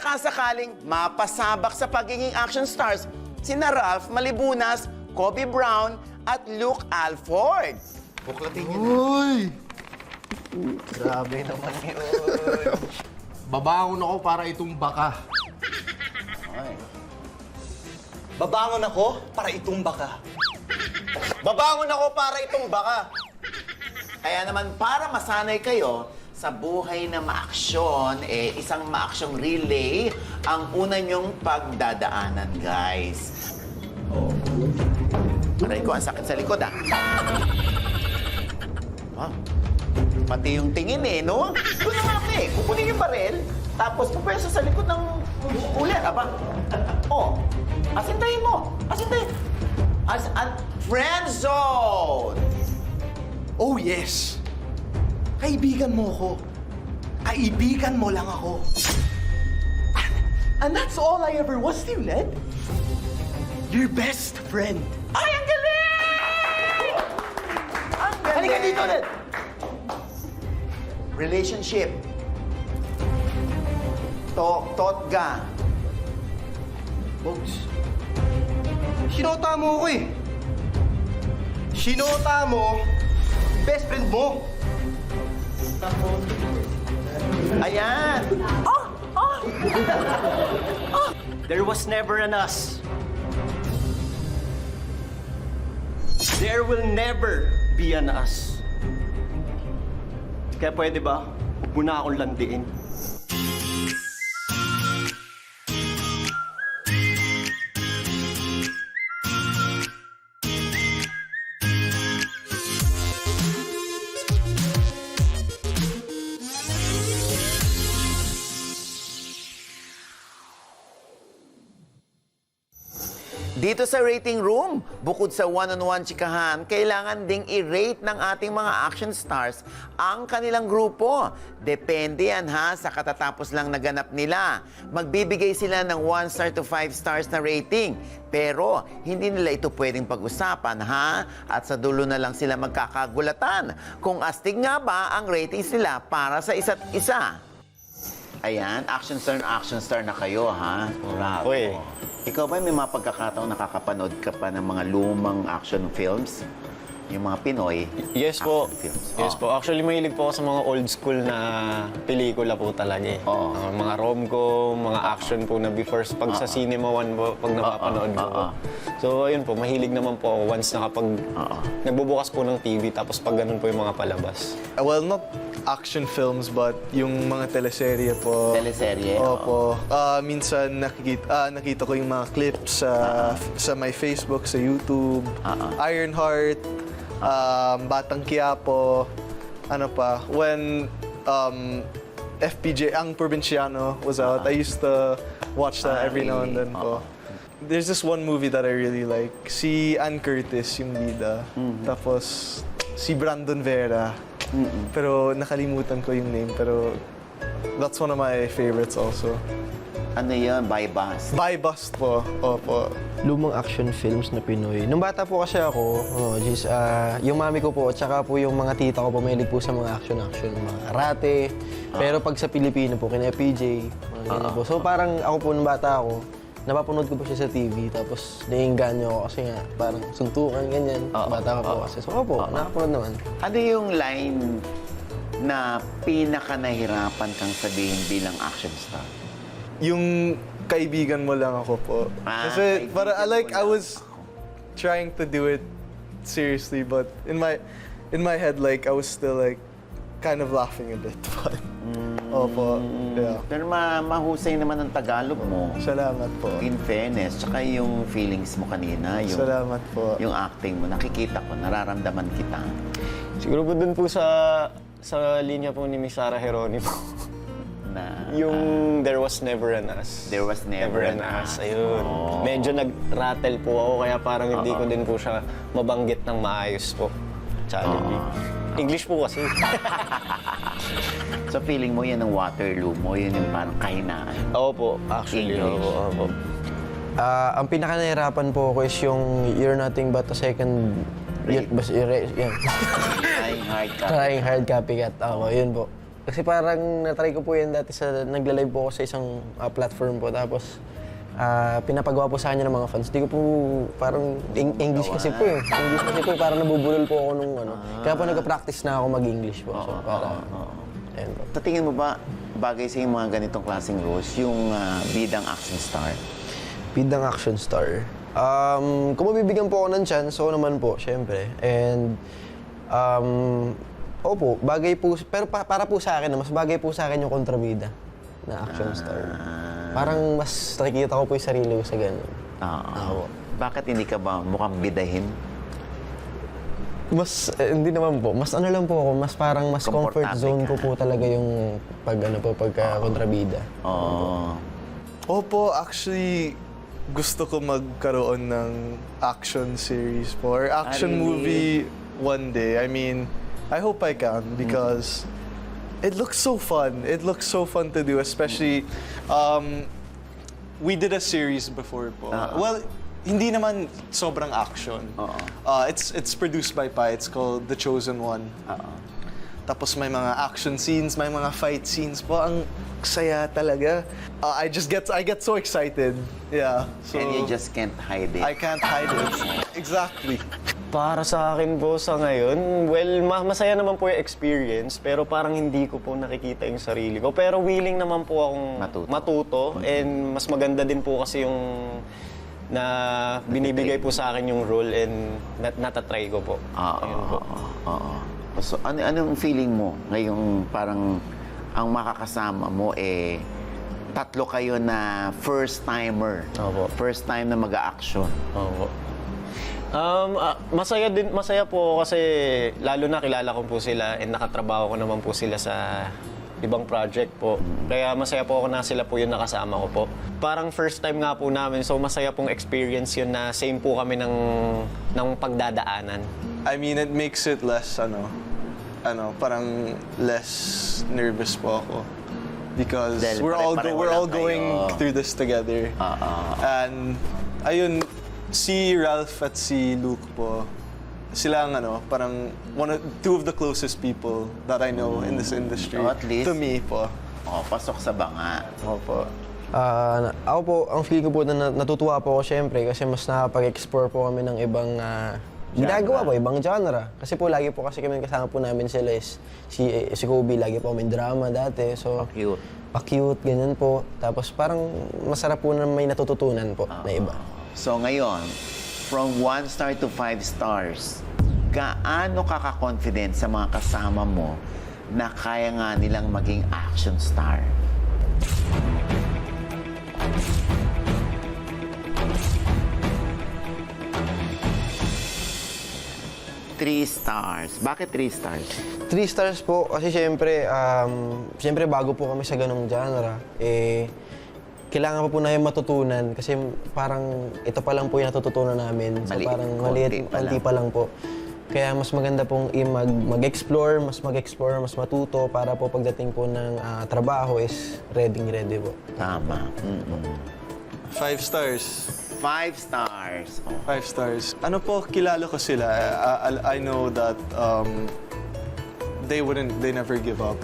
baka sakaling mapasabak sa pagiging action stars sina Ralph Malibunas, Kobe Brown, at Luke Alford. Buklatin niyo na. Uy! Grabe naman yun. Babangon ako para itumba ka. Babangon ako para itumba ka. Babangon ako para itumba ka. Kaya naman, para masanay kayo sa buhay na maaksyon, isang maaksyong relay ang una niyong pagdadaanan, guys. Aray ko, ang sakit sa likod, ah. Wow. Pati yung tingin, no? Doon na nga, kukunin yung baril, tapos pupwesto sa likod ng ulit, aba. Oh, asintahin mo. Asintahin. Friend zone! Oh yes! Kaibigan mo ako. Kaibigan mo lang ako. And that's all I ever was to you, Ned. Your best friend. Ay, ang galing! Ang galing! Halika dito, Ned! Relationship. Totga. Bogs, sinota mo ako eh. Sinota mo, best friend mo. Ayan. There was never an us. There will never be an us. Kaya pwede ba, huwag mo na akong landiin. Dito sa rating room, bukod sa one-on-one chikahan, kailangan ding i-rate ng ating mga action stars ang kanilang grupo. Depende yan ha sa katatapos lang naganap nila. Magbibigay sila ng 1 star to 5 stars na rating. Pero hindi nila ito pwedeng pag-usapan ha? At sa dulo na lang sila magkakagulatan kung astig nga ba ang ratings nila para sa isa't isa. Ayan, action star na kayo, ha? Bravo. Uy. Ikaw ba may mga pagkakataon nakakapanood ka pa ng mga lumang action films? Yung mga Pinoy Yes po. action films. Yes po. Actually, mahilig po ako sa mga old school na pelikula po talaga eh. Oo. Mga rom-com, mga action po na before pag sa Cinema One po, pag napapanood ko po. So, ayun po, mahilig naman po ako once nagbubukas po ng TV tapos pag ganun po yung mga palabas. Well, not action films, but yung mga teleserye po. Teleserye, Opo. Minsan nakita ko yung mga clips sa my Facebook, sa YouTube. Ironheart, Batang Quiapo, ano pa. When FPJ, Ang Provinciano was out, I used to watch that every now and then po. There's this one movie that I really like. Si Ann Curtis, yung bida. Tapos si Brandon Vera. Pero nakalimutan ko yung name. Pero that's one of my favorites also. Ano yun? By Bus? By Bust po. Opo. Lumang action films na Pinoy. Nung bata po kasi ako, yung mami ko po, at saka po yung mga tita ko po, mahilig po sa mga action, mga karate. Pero pag sa Pilipino po, kina PJ, mga ganyan po. So parang ako po nung bata ako, napapanood ko po siya sa TV, tapos naiinganyo ako kasi nga, parang suntukan, ganyan. Bata ka po kasi. So opo, nakapanood naman. Ano yung line na pinaka nahirapan kang sabihin bilang action star? Yung kaibigan mo lang ako po. Kasi Kaibigan para mo I lang was trying to do it seriously, but in my head, like I was still like kind of laughing a bit. But opo, yeah. Pero mahusay naman ang Tagalog mo. Salamat po. In fairness, tsaka yung feelings mo kanina, yung, Salamat po. yung acting mo, nakikita ko, nararamdaman kita. Siguro po dun po sa linya po ni Miss Sarah Geronimo. Na, Yung There Was Never an Us. There Was Never an Us. Ayun. Oh. Medyo nag-rattle po ako kaya parang hindi ko din po siya mabanggit ng maayos po. Challenging. English po kasi. So feeling mo yan ang Waterloo mo, yun yung parang kahinaan. Oo po, actually. English. Oo. Ang pinaka-nahirapan po ako is yung You're Nothing But a Second... Rate. Yan. Trying hard ka. Trying Hard Copycat. Ako, yun po. Kasi parang natry ko po yan dati nagla-live po ako sa isang platform po. Tapos pinapagawa po sa kanya ng mga fans. Di ko po parang English kasi po eh. English kasi po parang nabubulol po ako nung ano. Kaya po nagka-practice na ako mag-English po. So para, ayun po. Sa tingin mo ba, bagay sa yung mga ganitong klaseng roles, yung bidang action star? Bidang action star. Kung mabibigyan po ako ng chance, oo naman po, syempre. And, opo, bagay po, pero para po sa akin, mas bagay po sa akin yung kontrabida na action star. Parang mas nakikita ko po yung sarili ko sa ganun. Oo. Bakit hindi ka ba mukhang bidahin? Mas, hindi naman po. Mas ano lang po ako, mas parang mas comfort Komportable zone ka. ko po talaga yung pagka kontrabida. Oo. Opo, actually, gusto ko magkaroon ng action series po or action Really? movie one day. I mean, I hope I can because it looks so fun. It looks so fun to do, especially we did a series before po. Well, hindi naman sobrang action. It's produced by Pi. It's called The Chosen One. Tapos may mga action scenes, may mga fight scenes po. Ang saya talaga. I get so excited. Yeah. So And you just can't hide it. I can't hide it. Exactly. Para sa akin po sa ngayon, well, masaya naman po yung experience, pero parang hindi ko po nakikita yung sarili ko. Pero willing naman po akong matuto and mas maganda din po kasi yung na binibigay po sa akin yung role and natatry ko po. Ayun po. Oo. So, anong feeling mo ngayong parang ang makakasama mo tatlo kayo na first-timer. Opo. First time na mag-a-action. Opo. Masaya po kasi lalo na kilala ko po sila and nakatrabaho ko naman po sila sa ibang project po. Kaya masaya po ako na sila po yung nakasama ko po. Parang first time nga po namin, so masaya pong experience yun na same po kami ng pagdadaanan. I mean, it makes it less, parang less nervous po ako. Because Dahil we're all pare-pareho lang going kayo. through this together. And, ayun, si Ralph at si Luke po, sila ang parang two of the closest people that I know in this industry. Oh, at least. To me po. Pasok sa banga. Opo. Ako po, ang feel ko po na natutuwa po ako syempre kasi mas nakapag-explore po kami ng ibang ginagawa po, ibang genre. Kasi po lagi po kasi kami kasama po namin sila si Kobe, lagi po kami drama dati. So, Cute. pa-cute, ganyan po. Tapos parang masarap po na may natututunan po na iba. So ngayon, from 1 star to 5 stars, gaano ka ka-confident sa mga kasama mo na kaya nga nilang maging action star? Three stars. Bakit 3 stars? 3 stars po kasi syempre bago po kami sa ganong genre. Kailangan pa po namin matutunan kasi parang ito pa lang po yung natututunan namin. So Maliit, parang konti pa lang. po. Kaya mas maganda pong mag-explore, mas matuto para po pagdating po ng trabaho is ready po. Tama. 5 stars. 5 stars. 5 stars. Ano po, kilala ko sila. I know that they never give up.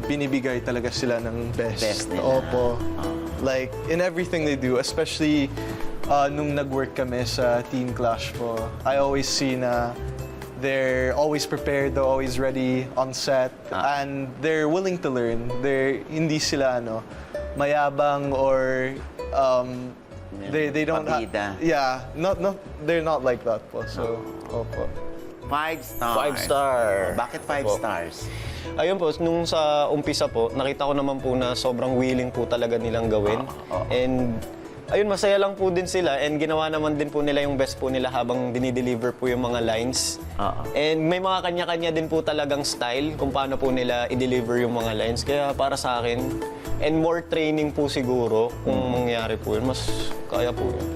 Binibigay talaga sila ng best. Best nila. Opo. Like, in everything they do, especially nung nag-work kami sa Teen Clash po, I always see na they're always prepared, they're always ready on set, and they're willing to learn. Hindi sila, mayabang or they don't Pabida. they're not like that po. So, opo. 5 stars. 5 star. Bakit 5 Opo. stars? Ayun po, nung sa umpisa po, nakita ko naman po na sobrang willing po talaga nilang gawin. And ayun, masaya lang po din sila and ginawa naman din po nila yung best po nila habang dinideliver po yung mga lines. And may mga kanya-kanya din po talagang style kung paano po nila i-deliver yung mga lines. Kaya para sa akin, and more training po siguro kung mangyari po yun, mas kaya po yun.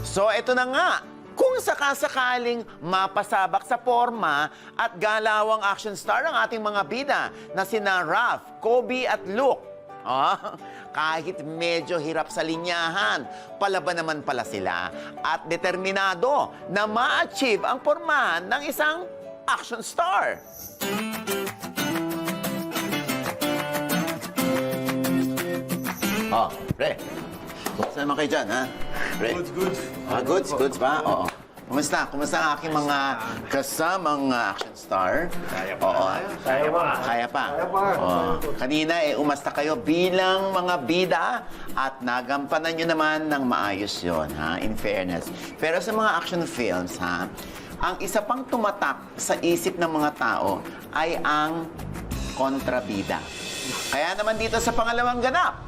So, eto na nga. Kung sakasakaling mapasabak sa forma at galawang action star ang ating mga bida na sina Raph, Kobe at Luke, kahit medyo hirap sa linyahan, palaban naman pala sila at determinado na ma-achieve ang pormahan ng isang action star. Oh, pre. Kumusta naman kayo dyan, ha? Pre. Goods. Goods ba? Oo. Kumusta? Kumusta ang aking mga kasamang action star? Kaya pa. Oo. Kaya pa. Oo. Kanina, umasta kayo bilang mga bida at nagampanan nyo naman ng maayos yon, ha? In fairness. Pero sa mga action films, ha? Ang isa pang tumatak sa isip ng mga tao ay ang kontrabida. Kaya naman dito sa pangalawang ganap,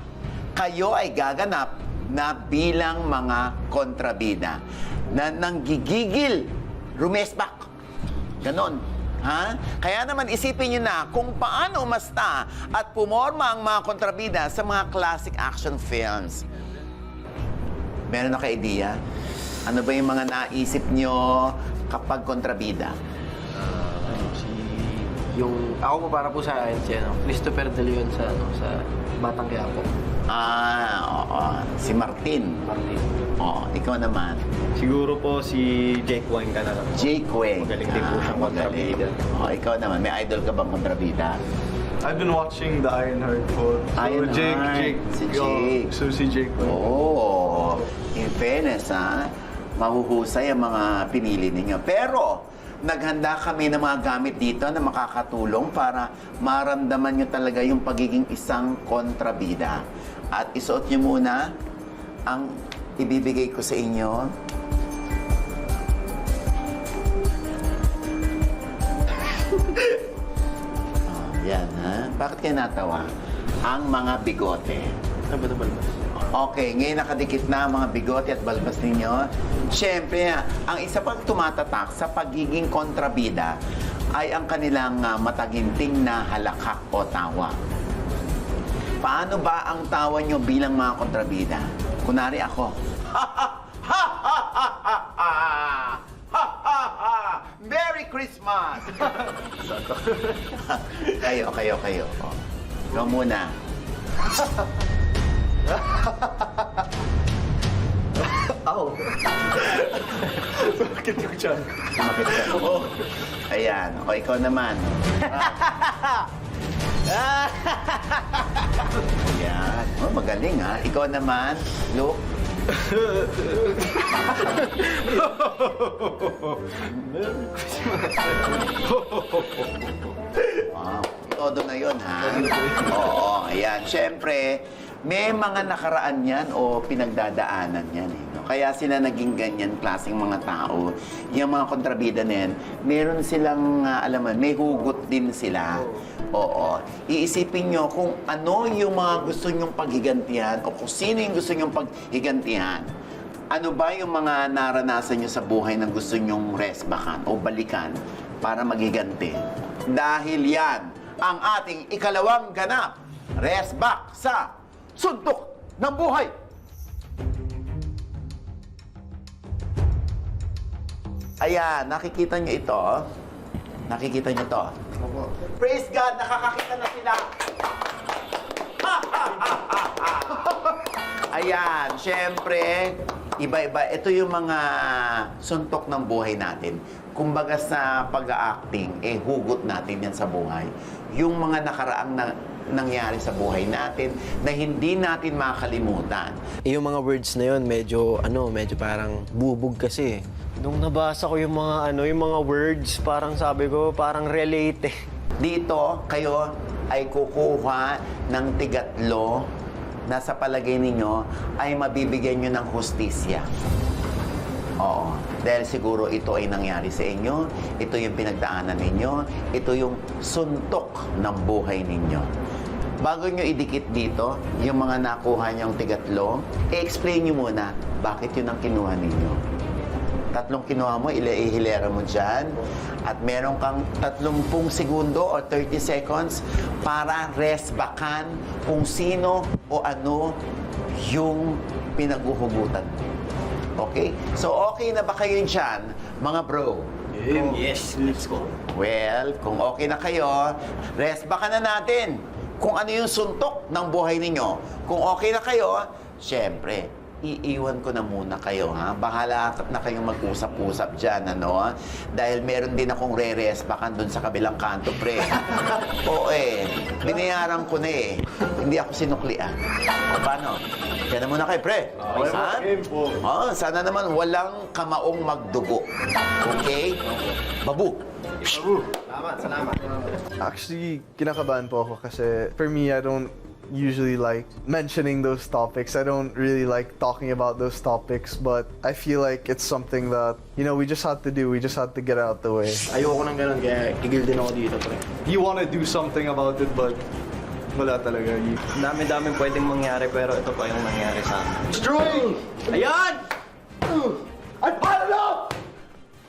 kayo ay gaganap na bilang mga kontrabida na nanggigigil, rumesbak. Ganon. Ha? Kaya naman isipin nyo na kung paano umasta at pumorma ang mga kontrabida sa mga classic action films. Meron na kayo idea? Ano ba yung mga naisip nyo kapag kontrabida? Ako po para po sa akin si Christopher De Leon sa Batang Quiapo. Oo. Si Martin. Oo, ikaw naman. Siguro po si Jake Wayne ka na lang. Jake Wayne. Magaling din po siyang kontrabida. Oo, ikaw naman. May idol ka bang kontrabida? I've been watching the Ironheart po. Ironheart. Jake. Si Jake. So si Jake. Oo. In fairness, ha? Mahuhusay ang mga pinili ninyo. Pero, naghanda kami ng mga gamit dito na makakatulong para maramdaman nyo talaga yung pagiging isang kontrabida. At isuot nyo muna ang ibibigay ko sa inyo. Yan, ha? Bakit kayo natawa? Ang mga bigote. Okay, ngayon nakadikit na ang mga bigote at balbas ninyo. Siyempre, ang isa pang tumatatak sa pagiging kontrabida ay ang kanilang mataginting na halakak o tawa. Paano ba ang tawa nyo bilang mga kontrabida? Kunwari ako. Merry Christmas! kayo. Oh. Ikaw muna. Bakit yung chan? Bakit ka? Ayan. O, ikaw naman. Ayan. Oh, magaling, ha? Ikaw naman, Luke. Wow. Todo na yun, ha? Oo, ayan. Siyempre, may mga nakaraan yan o pinagdadaanan yan, eh. No? Kaya sila naging ganyan klaseng mga tao. Yung mga kontrabida na yan, meron silang, alam mo, may hugot din sila. Oo. Iisipin nyo kung ano yung mga gusto nyong paghigantihan o kung sino yung gusto nyong paghigantihan. Ano ba yung mga naranasan nyo sa buhay na gusto nyong resbakan o balikan para maghiganti? Dahil yan ang ating ikalawang ganap, resbak sa suntok ng buhay. Ayan, nakikita nyo ito. Nakikita nyo to. Praise God, nakakakita na sila. Ayan, syempre, iba-iba. Ito yung mga suntok ng buhay natin. Kumbaga sa pag-acting, hugot natin yan sa buhay. Yung mga nakaraang nangyari sa buhay natin na hindi natin makakalimutan. Yung mga words na yun, medyo parang bubog kasi. Nung nabasa ko yung mga words, parang sabi ko, parang relate eh. Dito, kayo ay kukuha ng tigatlo na sa palagay ninyo ay mabibigyan nyo ng hustisya. Oo. Dahil siguro ito ay nangyari sa inyo, ito yung pinagdaanan ninyo, ito yung suntok ng buhay ninyo. Bago nyo idikit dito, yung mga nakuha nyong tigatlo, i-explain nyo muna bakit yun ang kinuha ninyo. Tatlong kinuha mo, ihilera mo dyan. At meron kang 30 segundo o 30 seconds para resbakan kung sino o ano yung pinaghuhugutan. Okay? So, okay na ba kayo dyan, mga bro? Yes, let's go. Well, kung okay na kayo, resbakan na natin kung ano yung suntok ng buhay ninyo. Kung okay na kayo, syempre, iiwan ko na muna kayo, ha? Bahala na kayong mag-usap-usap dyan, ano? Dahil meron din akong re-respakan dun sa kabilang kanto, pre. Oo binayaran ko na eh. Hindi ako sinuklian. O paano? Kaya na muna kayo, pre. Ha? Sana naman walang kamaong magdugo. Okay? Babu! Actually, kinakabahan po ako kasi for me, I don't usually like mentioning those topics. I don't really like talking about those topics, but I feel like it's something that, you know, we just have to do. We just have to get out the way. Ayoko nang ganun, kaya gigil din ako dito, pre. You want to do something about it, but wala talaga. Dami-daming pwedeng mangyari, pero ito pa yung nangyari sa amin. Destroy! Ayan! At paano?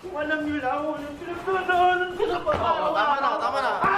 Kung alam nyo lang, anong pinagdadaanan ko sa pag-aaral. Tama na.